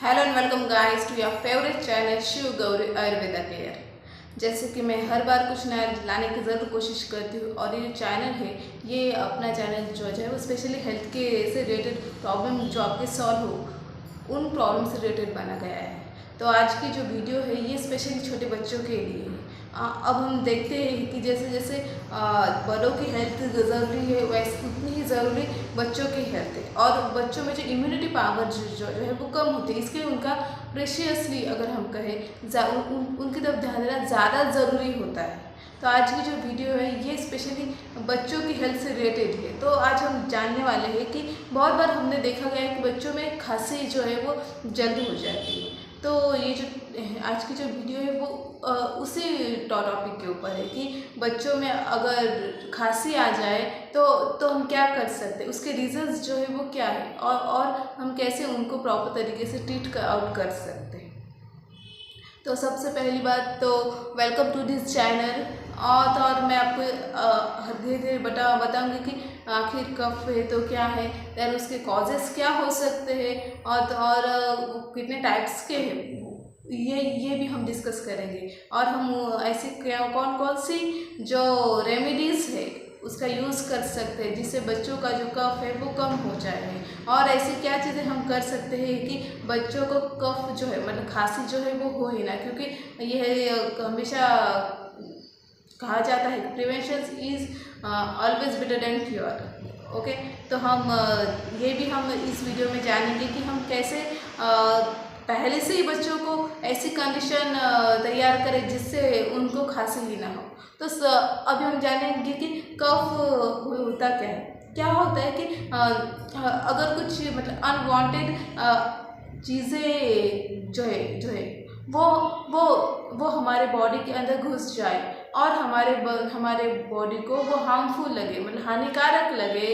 Hello and welcome guys to your favourite channel Shiv Gauri Ayurveda care. जैसे कि मैं हर बार कुछ नया लाने की ज़रूर कोशिश करती हूँ और ये चैनल है, ये अपना चैनल जो है वो स्पेशली हेल्थ के से रिलेटेड प्रॉब्लम जो आपके सॉल्व हो उन प्रॉब्लम से रिलेटेड बना गया है। तो आज की जो वीडियो है ये स्पेशली छोटे बच्चों के लिए है। अब हम देखते हैं कि जैसे जैसे बड़ों की हेल्थ ज़रूरी है वैसे उतनी ही ज़रूरी बच्चों की हेल्थ है। और बच्चों में जो इम्यूनिटी पावर जो है वो कम होती है, इसके उनका प्रेशियसली अगर हम कहें उनकी तरफ ध्यान देना ज़्यादा ज़रूरी होता है। तो आज की जो वीडियो है ये स्पेशली बच्चों की हेल्थ से रिलेटेड है। तो आज हम जानने वाले हैं कि बहुत बार हमने देखा गया है कि बच्चों में खांसी जो है वो जल्दी हो जाती है। तो ये जो आज की जो वीडियो है वो उसी टॉपिक के ऊपर है कि बच्चों में अगर खांसी आ जाए तो हम क्या कर सकते हैं, उसके रीजंस जो है वो क्या है और हम कैसे उनको प्रॉपर तरीके से ट्रीट आउट कर सकते हैं। तो सबसे पहली बात तो वेलकम टू दिस चैनल। और मैं आपको धीरे धीरे बताऊंगी कि आखिर कफ है तो क्या है, दैन उसके कॉजेस क्या हो सकते हैं और कितने टाइप्स के हैं ये भी हम डिस्कस करेंगे। और हम ऐसी क्या कौन कौन सी जो रेमेडीज़ है उसका यूज़ कर सकते हैं जिससे बच्चों का जो कफ है वो कम हो जाए। और ऐसी क्या चीज़ें हम कर सकते हैं कि बच्चों को कफ जो है मतलब खांसी जो है वो हो ही ना, क्योंकि यह हमेशा कहा जाता है कि prevention is always better than cure. Okay, तो हम ये भी हम इस वीडियो में जानेंगे कि हम कैसे पहले से ही बच्चों को ऐसी कंडीशन तैयार करें जिससे उनको खांसी ही ना हो। तो अभी हम जानेंगे कि कफ होता क्या होता है कि अगर कुछ मतलब अनवांटेड चीज़ें जो है वो हमारे बॉडी के अंदर घुस जाए और हमारे बॉडी को वो हार्मफुल लगे मतलब हानिकारक लगे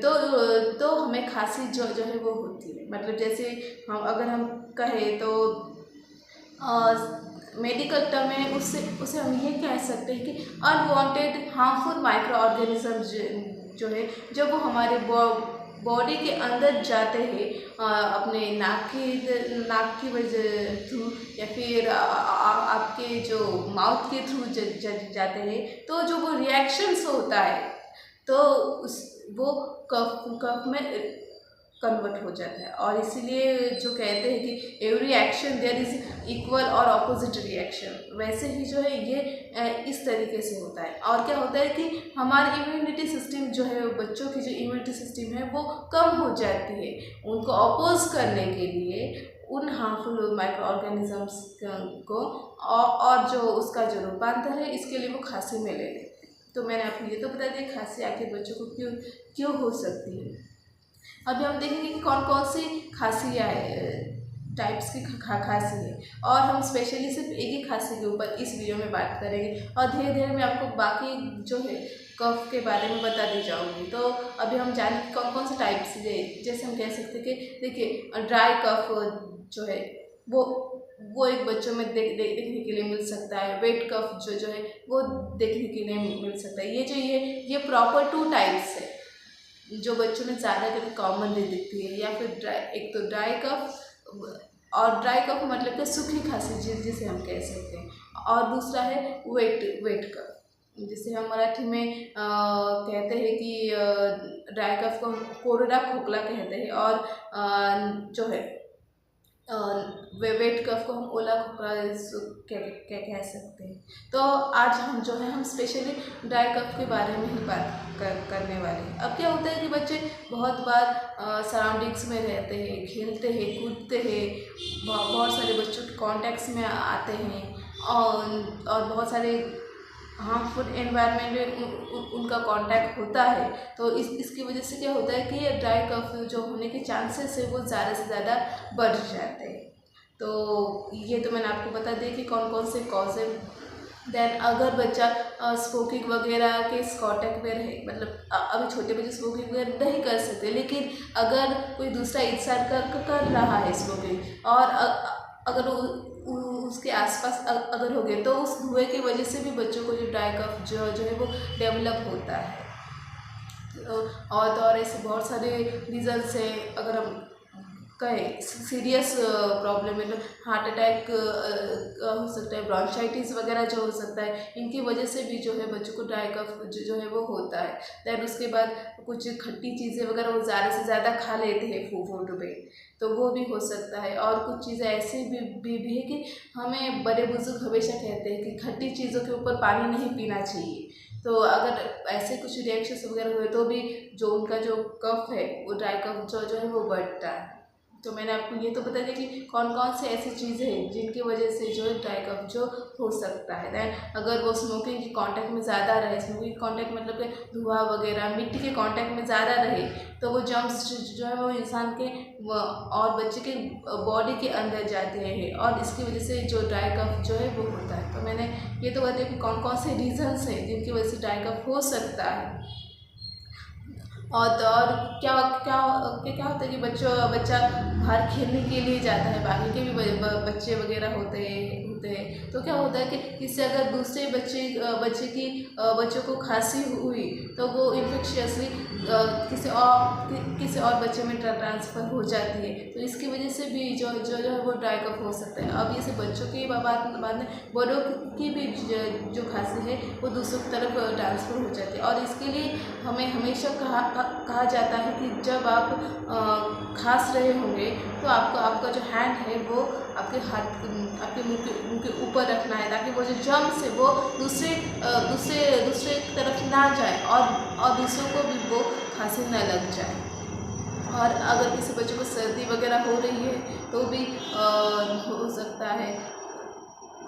तो हमें खांसी जो है वो होती है। मतलब जैसे अगर हम कहें तो मेडिकल टर्म में उसे हम ये कह सकते हैं कि अनवांटेड हार्मफुल माइक्रो ऑर्गेनिज्म जो है जब वो हमारे बॉडी के अंदर जाते हैं अपने नाक की वजह थ्रू या फिर आपके जो माउथ के थ्रू जाते हैं, तो जो वो रिएक्शंस होता है तो वो कफ में कन्वर्ट हो जाता है। और इसीलिए जो कहते हैं कि every action there is equal और ऑपोजिट रिएक्शन, वैसे ही जो है ये इस तरीके से होता है। और क्या होता है कि हमारी इम्यूनिटी सिस्टम जो है बच्चों की जो इम्यूनिटी सिस्टम है वो कम हो जाती है। उनको अपोज करने के लिए उन हार्मफुल माइक्रो ऑर्गेनिजम्स को और जो उसका जो रूपांतर है इसके लिए वो खांसी में ले लेते हैं। तो मैंने आपको ये तो बता दिया खांसी आखिर बच्चों को क्यों हो सकती है। अभी हम देखेंगे कि कौन कौन सी खांसियाँ टाइप्स की खांसी है और हम स्पेशली सिर्फ एक ही खांसी के ऊपर इस वीडियो में बात करेंगे और धीरे धीरे मैं आपको बाकी जो है कफ के बारे में बता दी जाऊंगी। तो अभी हम जाने कि कौन कौन से टाइप्स है। जैसे हम कह सकते हैं कि देखिए ड्राई कफ जो है वो एक बच्चों में देखने के लिए मिल सकता है। वेट कफ जो है वो देखने के लिए मिल सकता है। ये प्रॉपर 2 टाइप्स है जो बच्चों में ज़्यादा करके कॉमनली दिखती है। या फिर एक तो ड्राई कफ, और ड्राई कफ मतलब कि सूखी खांसी जिसे हम कह सकते हैं, और दूसरा है वेट कफ जिसे हम मराठी में कहते हैं कि ड्राई कफ को कोरडा खोखला कहते हैं और जो है वेट कफ को हम ओला खोखला कह सकते हैं। तो आज हम जो है हम स्पेशली ड्राई कफ के बारे में ही बात करने वाले हैं। अब क्या होता है कि बच्चे बहुत बार सराउंडिंग्स में रहते हैं, खेलते हैं, कूदते हैं, बहुत सारे बच्चों के कॉन्टैक्ट्स में आते हैं और बहुत सारे हार्मफुल एनवायरनमेंट में उनका कांटेक्ट होता है। तो इसकी वजह से क्या होता है कि ये ड्राई कफ जो होने के चांसेस है वो ज़्यादा से ज़्यादा बढ़ जाते हैं। तो ये तो मैंने आपको बता दिया कि कौन कौन से कॉज है। देन अगर बच्चा स्मोकिंग वगैरह के कांटेक्ट में रहे, मतलब अभी छोटे बच्चे स्मोकिंग वगैरह नहीं कर सकते, लेकिन अगर कोई दूसरा इंसान कर रहा है स्मोकिंग और अगर उसके आसपास अगर हो गए तो उस धुएं की वजह से भी बच्चों को जो ड्राई कफ जो है वो डेवलप होता है। और ऐसे बहुत सारे रीजन्स है। अगर हम कहे सीरियस प्रॉब्लम मतलब हार्ट अटैक हो सकता है, ब्रोंचाइटिस वगैरह जो हो सकता है, इनकी वजह से भी जो है बच्चों को ड्राई कफ जो है वो होता है। दैन उसके बाद कुछ खट्टी चीज़ें वगैरह वो ज़्यादा से ज़्यादा खा लेते हैं फूड पे, तो वो भी हो सकता है। और कुछ चीज़ें ऐसी भी है कि हमें बड़े बुजुर्ग हमेशा कहते हैं कि खट्टी चीज़ों के ऊपर पानी नहीं पीना चाहिए। तो अगर ऐसे कुछ रिएक्शंस वगैरह हुए तो भी जो उनका जो कफ है वो ड्राई कफ जो है वो बढ़ता है। तो मैंने आपको ये तो बता दिया कि कौन कौन से ऐसी चीज़ें हैं जिनकी वजह से जो है ड्राई कफ जो हो सकता है। दैन अगर वो स्मोकिंग के कांटेक्ट में ज़्यादा रहे, स्मोकिंग कांटेक्ट मतलब कि धुआं वगैरह मिट्टी के कांटेक्ट में ज़्यादा रहे, तो वो जर्म्स जो है वो इंसान के और बच्चे के बॉडी के अंदर जाते हैं और इसकी वजह से जो ड्राई कफ जो है वो होता है। तो मैंने ये तो बता दिया कि कौन कौन से रीजन्स हैं जिनकी वजह से ड्राई कफ हो सकता है। और क्या क्या क्या होता है कि बच्चा बाहर खेलने के लिए जाता है, बाकी के भी बच्चे वगैरह होते हैं, तो क्या होता है कि इससे अगर दूसरे बच्चों को खांसी हुई तो वो इन्फेक्शियसली किसी और बच्चे में ट्रांसफ़र हो जाती है, तो इसकी वजह से भी जो है वो ड्राई कफ हो सकता है। अब जैसे बच्चों की बात में बड़ों की भी जो खांसी है वो दूसरों की तरफ ट्रांसफ़र हो जाती है। और इसके लिए हमें हमेशा कहा जाता है कि जब आप खांस रहे होंगे तो आपका जो हैंड है वो आपके मुंह के ऊपर रखना है, ताकि वो जो जर्म्स है वो दूसरे तरफ ना जाए और दूसरों को भी वो खांसी न लग जाए। और अगर किसी बच्चे को सर्दी वगैरह हो रही है तो भी हो सकता है।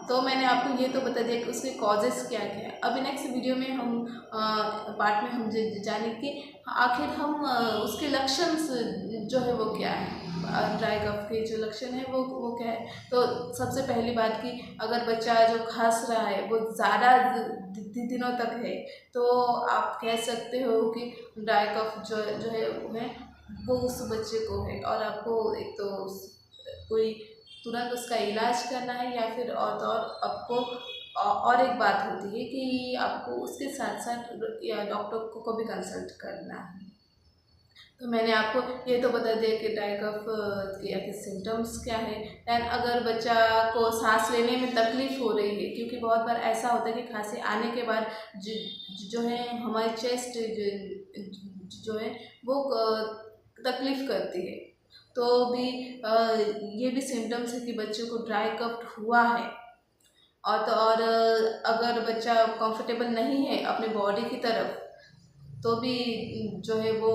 तो मैंने आपको ये तो बता दिया कि उसके कॉजेज़ क्या क्या है। अभी नेक्स्ट वीडियो में हम पार्ट में हम जानेंगे कि आखिर हम उसके लक्षण जो है वो क्या है, ड्राई कफ के जो लक्षण है वो क्या है। तो सबसे पहली बात कि अगर बच्चा जो खांस रहा है वो ज़्यादा दिनों तक है तो आप कह सकते हो कि ड्राई कफ जो है वो उस बच्चे को है। और आपको एक तो कोई तुरंत उसका इलाज करना है या फिर और आपको और एक बात होती है कि आपको उसके साथ साथ या डॉक्टर को भी कंसल्ट करना है। तो मैंने आपको ये तो बता दिया कि ड्राई कफ के सिम्टम्स क्या है। एंड अगर बच्चा को सांस लेने में तकलीफ़ हो रही है, क्योंकि बहुत बार ऐसा होता है कि खांसी आने के बाद जो है हमारी चेस्ट जो है वो तकलीफ़ करती है, तो भी ये भी सिम्टम्स है कि बच्चों को ड्राई कफ हुआ है। और अगर बच्चा कंफर्टेबल नहीं है अपने बॉडी की तरफ तो भी जो है वो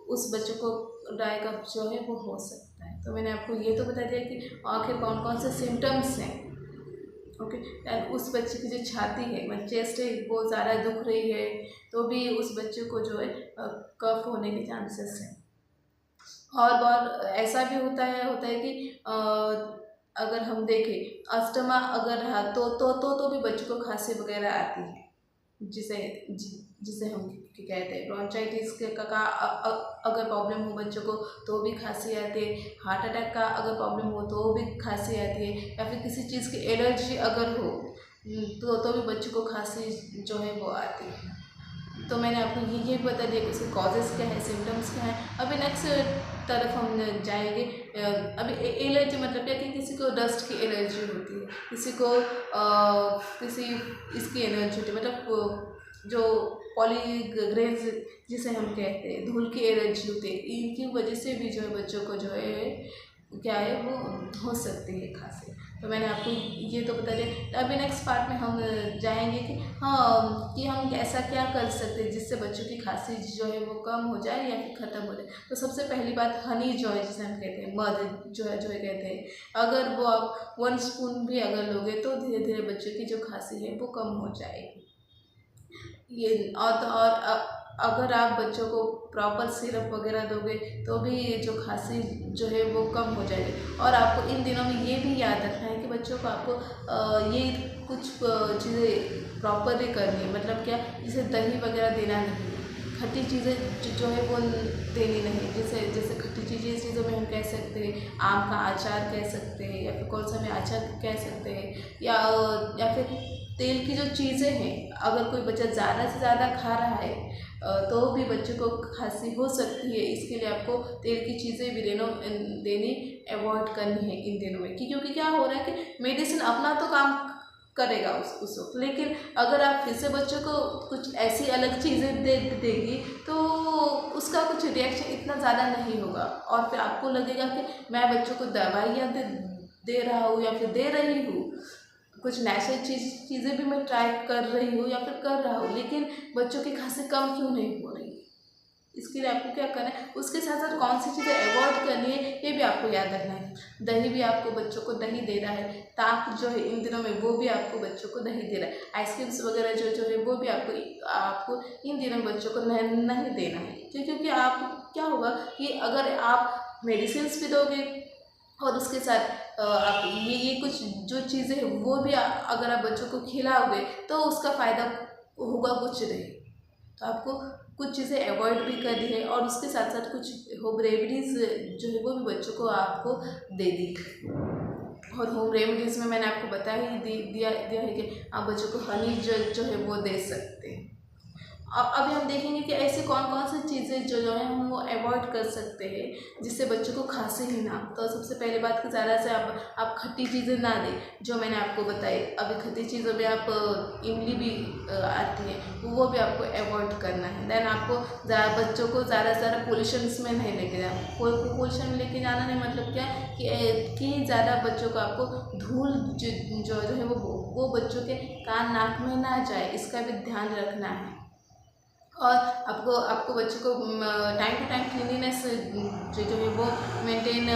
उस बच्चे को ड्राई कफ जो है वो हो सकता है। तो मैंने आपको ये तो बता दिया कि आखिर कौन कौन से सिम्टम्स हैं। ओके, एंड उस बच्चे की जो छाती है चेस्ट है वो ज़्यादा दुख रही है तो भी उस बच्चे को जो है कफ होने के चांसेस हैं। और बहुत ऐसा भी होता है कि अगर हम देखें अस्थमा अगर रहा तो भी बच्चों को खांसी वगैरह आती है, जिसे हम कहते हैं ब्रोंचाइटिस का अगर प्रॉब्लम हो बच्चों को तो भी खांसी आती है। हार्ट अटैक का अगर प्रॉब्लम हो तो भी खांसी आती है, या फिर किसी चीज़ की एलर्जी अगर हो तो भी बच्चों को खांसी जो है वो आती है। तो मैंने आपको ये बता दिया कि उसके कॉजेज़ क्या है, सिम्टम्स क्या है। अभी नेक्स्ट तरफ हम जाएंगे। अभी एलर्जी मतलब क्या कि किसी को डस्ट की एलर्जी होती है, किसी को किसी इसकी एलर्जी होती है, मतलब जो पॉलीग्रेन्स जिसे हम कहते हैं धूल की एलर्जी होती है, इनकी वजह से भी जो है बच्चों को जो है क्या है वो हो सकती है खांसी। तो मैंने आपको ये तो बता दिया। अभी नेक्स्ट पार्ट में हम जाएंगे कि हम ऐसा क्या कर सकते हैं जिससे बच्चों की खांसी जो है वो कम हो जाए या फिर ख़त्म हो जाए। तो सबसे पहली बात हनी जो है जिसे हम कहते हैं मध जो है कहते हैं, अगर वो आप 1 स्पून भी अगर लोगे तो धीरे धीरे बच्चों की जो खांसी है वो कम हो जाएगी। ये और अगर आप बच्चों को प्रॉपर सिरप वगैरह दोगे तो भी ये जो खांसी जो है वो कम हो जाएगी। और आपको इन दिनों में ये भी याद रखना है कि बच्चों को आपको ये कुछ चीज़ें प्रॉपरली करनी है, मतलब क्या, जैसे दही वगैरह देना नहीं, खट्टी चीज़ें जो है वो देनी नहीं, जैसे खट्टी चीज़ों में हम कह सकते हैं आम का अचार कह सकते हैं, या फिर कौन सा में अचार कह सकते हैं, या फिर तेल की जो चीज़ें हैं, अगर कोई बच्चा ज़्यादा से ज़्यादा खा रहा है तो भी बच्चे को खांसी हो सकती है। इसके लिए आपको तेल की चीज़ें भी देनी अवॉइड करनी है इन दिनों में, क्योंकि क्या हो रहा है कि मेडिसिन अपना तो काम करेगा उस वक्त, लेकिन अगर आप फिर से बच्चों को कुछ ऐसी अलग चीज़ें देगी तो उसका कुछ रिएक्शन इतना ज़्यादा नहीं होगा, और फिर आपको लगेगा कि मैं बच्चों को दवाइयाँ दे रहा हूँ या फिर दे रही हूँ, कुछ नेचुरल चीज़ें भी मैं ट्राई कर रही हूँ या फिर कर रहा हूँ, लेकिन बच्चों की खांसी कम क्यों नहीं हो रही। इसके लिए आपको क्या करना है, उसके साथ साथ कौन सी चीज़ें अवॉइड करनी है ये भी आपको याद रखना है। दही भी आपको बच्चों को दही दे रहा है, ताक जो है इन दिनों में वो भी आपको बच्चों को दही दे रहा है, आइसक्रीम्स वगैरह जो है वो भी आपको इन दिनों बच्चों को नहीं देना है, क्योंकि आप क्या होगा कि अगर आप मेडिसिन भी दोगे और उसके साथ आप ये कुछ जो चीज़ें हैं वो भी अगर आप बच्चों को खिलाओगे तो उसका फ़ायदा होगा कुछ नहीं। तो आपको कुछ चीज़ें अवॉइड भी करनी है, और उसके साथ साथ कुछ होम रेमेडीज़ जो है वो भी बच्चों को आपको दे दी। और होम रेमेडीज़ में मैंने आपको बताया ही दिया है कि आप बच्चों को हनी जो है वो दे सकते हैं। अभी हम देखेंगे कि ऐसी कौन कौन सी चीज़ें जो है हम वो अवॉइड कर सकते हैं जिससे बच्चों को खांसी ही ना। तो सबसे पहले बात कि ज़्यादा से आप खट्टी चीज़ें ना दें, जो मैंने आपको बताई। अभी खट्टी चीज़ों में आप इमली भी आती है, वो भी आपको अवॉइड करना है। देन आपको बच्चों को ज़्यादा से ज़्यादा पोल्यूशन में नहीं लेके जाना। पोल्यूशन में लेके जाना नहीं मतलब क्या कि ज़्यादा बच्चों को आपको धूल जो है वो बच्चों के कान नाक में ना जाए, इसका भी ध्यान रखना है। और आपको बच्चों को टाइम टू टाइम क्लीनिनेस जो है वो मेंटेन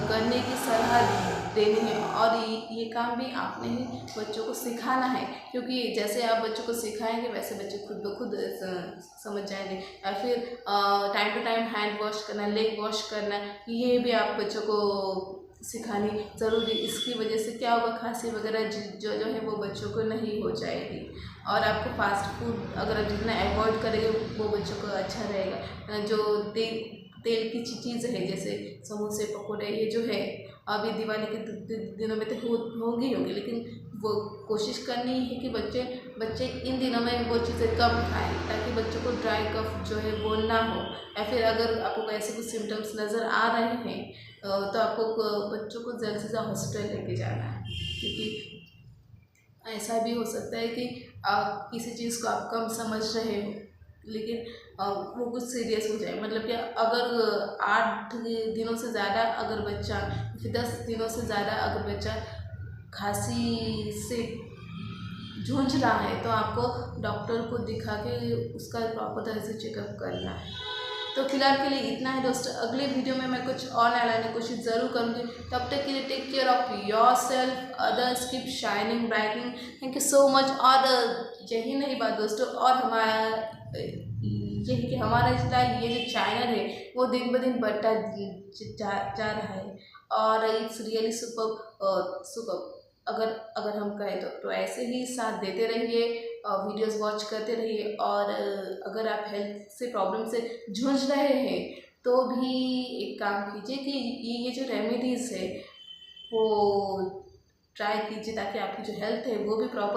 करने की सलाह देनी है, और ये काम भी आपने ही बच्चों को सिखाना है, क्योंकि जैसे आप बच्चों को सिखाएंगे वैसे बच्चे खुद ब खुद समझ जाएंगे। या फिर time to time hand wash करना, लेग वॉश करना, ये भी आप बच्चों को सिखानी ज़रूरी। इसकी वजह से क्या होगा, खांसी वगैरह जो है वो बच्चों को नहीं हो जाएगी। और आपको फास्ट फूड अगर आप जितना अवॉइड करेंगे वो बच्चों को अच्छा रहेगा। जो तेल की चीज़ें हैं जैसे समोसे पकौड़े, ये जो है अभी दिवाली के दिनों में तो होंगी, लेकिन वो कोशिश करनी है कि बच्चे इन दिनों में वो चीज़ें कम खाएं, ताकि बच्चों को ड्राई कफ जो है वो ना हो। या फिर अगर आपको ऐसे कुछ सिम्टम्स नज़र आ रहे हैं तो आपको बच्चों को जल्द से जल्द हॉस्पिटल लेके जाना है, क्योंकि ऐसा भी हो सकता है कि आप किसी चीज़ को आप कम समझ रहे हो लेकिन वो कुछ सीरियस हो जाए। मतलब कि अगर 8 दिनों से ज़्यादा अगर बच्चा, फिर 10 दिनों से ज़्यादा अगर बच्चा खांसी से जूझ रहा है तो आपको डॉक्टर को दिखा के उसका प्रॉपर तरह से चेकअप करना है। तो फिलहाल के लिए इतना है दोस्तों। अगले वीडियो में मैं कुछ और नया लाने की कोशिश ज़रूर करूँगी। तब तक के लिए take care of yourself, others keep shining brightening. Thank you so much. और यही नहीं बात दोस्तों, और हमारा यही कि हमारा ये जो चैनल है वो दिन ब दिन बढ़ता जा रहा है, और इट्स रियली सुपर। अगर हम कहें तो ऐसे ही साथ देते रहिए, वीडियोस वॉच करते रहिए। और अगर आप हेल्थ से प्रॉब्लम से जूझ रहे हैं तो भी एक काम कीजिए कि ये जो रेमेडीज़ है वो ट्राई कीजिए, ताकि आपकी जो हेल्थ है वो भी प्रॉपर